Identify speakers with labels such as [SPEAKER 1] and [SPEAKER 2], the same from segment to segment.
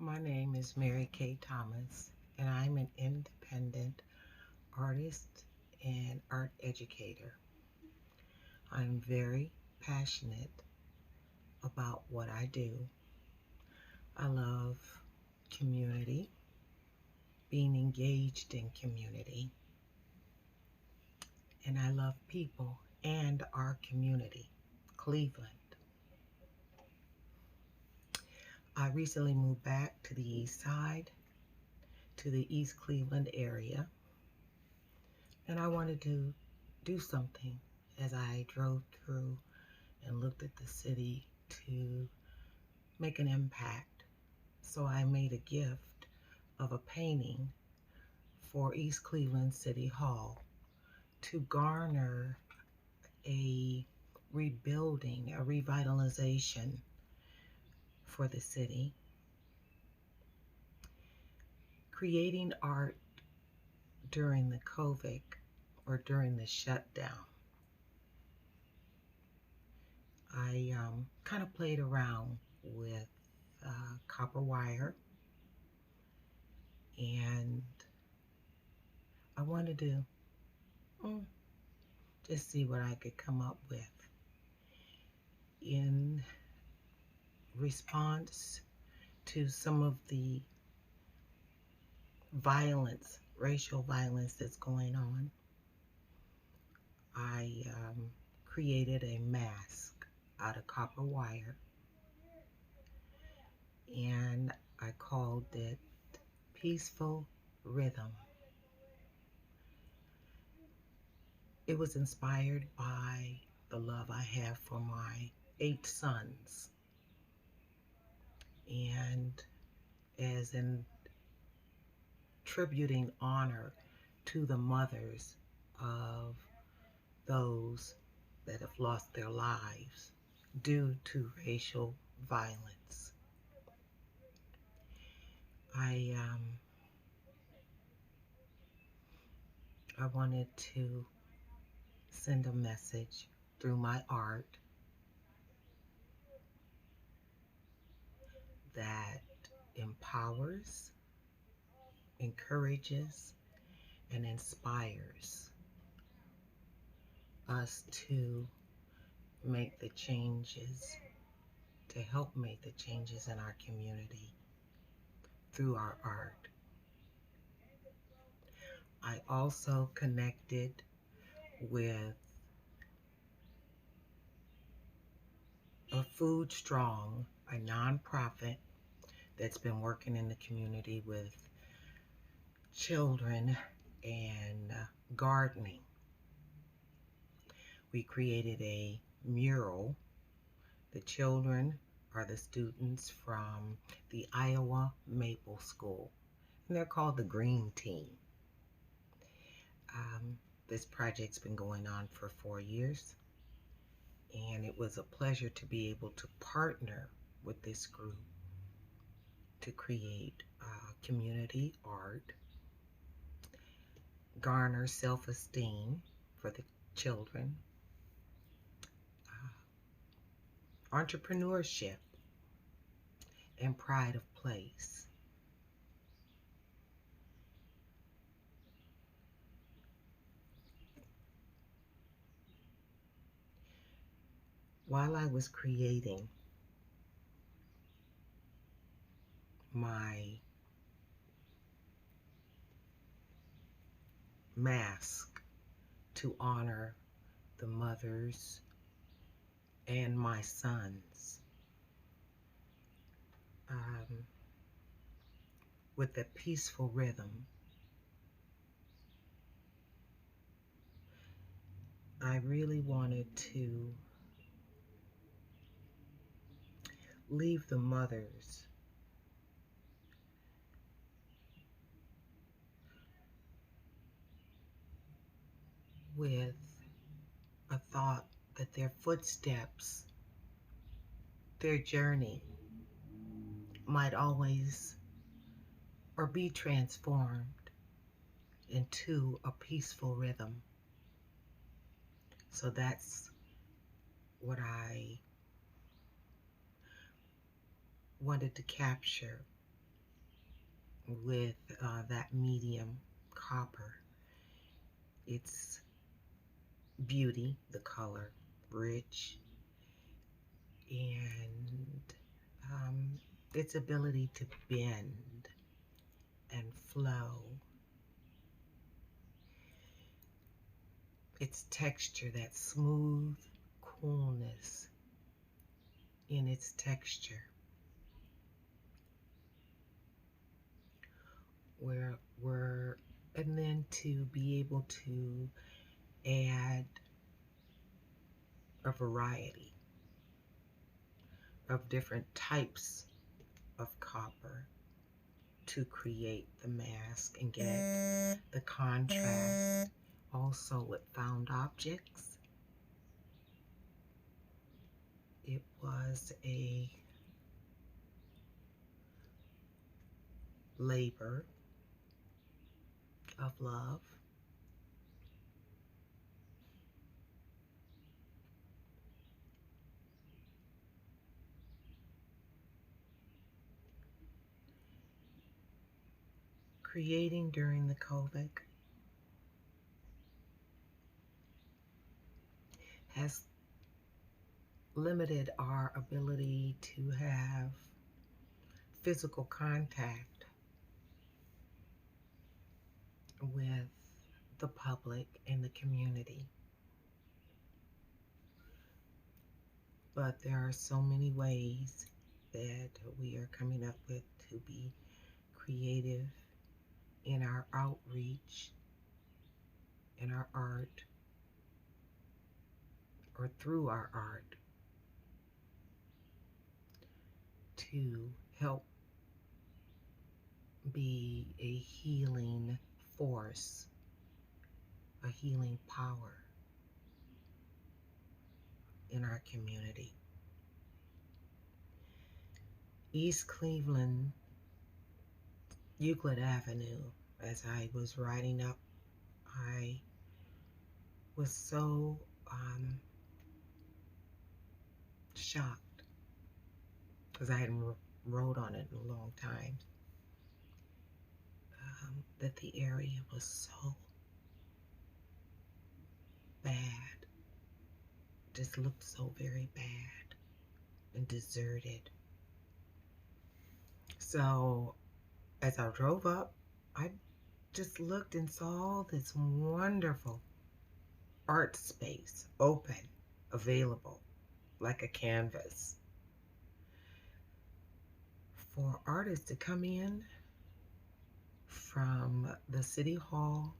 [SPEAKER 1] My name is Mary Kay Thomas, and I'm an independent artist and art educator. I'm very passionate about what I do. I love community, being engaged in community, and I love people and our community, Cleveland. I recently moved back to the east side, to the East Cleveland area, and I wanted to do something as I drove through and looked at the city to make an impact. So I made a gift of a painting for East Cleveland City Hall to garner a rebuilding, a revitalization for the city. Creating art during the COVID or during the shutdown, I kind of played around with copper wire, and I wanted to mm, just see what I could come up with in response to some of the violence, racial violence that's going on. I created a mask out of copper wire, and I called it Peaceful Rhythm. It was inspired by the love I have for my 8 sons, and as in tributing honor to the mothers of those that have lost their lives due to racial violence. I I wanted to send a message through my art that empowers, encourages, and inspires us to make the changes, to help make the changes in our community through our art. I also connected with a Food Strong, a nonprofit that's been working in the community with children and gardening. We created a mural. The children are the students from the Iowa Maple School, and they're called the Green Team. This project's been going on for 4 years, and it was a pleasure to be able to partner with this group to create community art, garner self-esteem for the children, entrepreneurship, and pride of place. While I was creating my mask to honor the mothers and my sons, with a peaceful rhythm, I really wanted to leave the mothers with a thought that their footsteps, their journey might always or be transformed into a peaceful rhythm. So that's what I wanted to capture with that medium copper. Its beauty, the color, rich, and its ability to bend and flow. Its texture, that smooth coolness in its texture, and then to be able to add a variety of different types of copper to create the mask and get the contrast. Also with found objects, it was a labor of love. Creating during the COVID has limited our ability to have physical contact with the public and the community. But there are so many ways that we are coming up with to be creative in our outreach, in our art, or through our art to help be a healing force, a healing power in our community. East Cleveland, Euclid Avenue, as I was riding up, I was so shocked because I hadn't rode on it in a long time, that the area was so bad, just looked so very bad and deserted. So as I drove up, I just looked and saw this wonderful art space open, available, like a canvas for artists to come in from the City Hall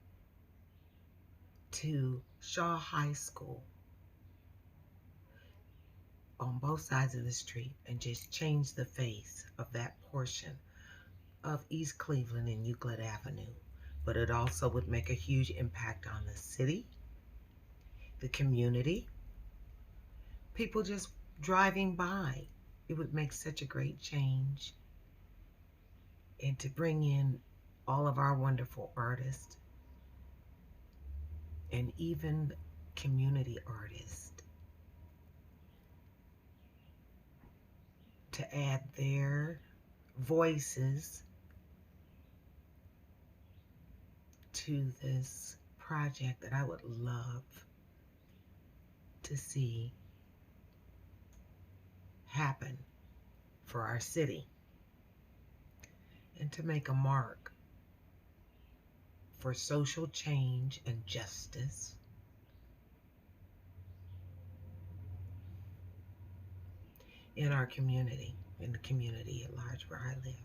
[SPEAKER 1] to Shaw High School on both sides of the street and just change the face of that portion of East Cleveland and Euclid Avenue. But it also would make a huge impact on the city, the community, people just driving by. It would make such a great change. And to bring in all of our wonderful artists and even community artists to add their voices to this project that I would love to see happen for our city, and to make a mark for social change and justice in our community, in the community at large where I live.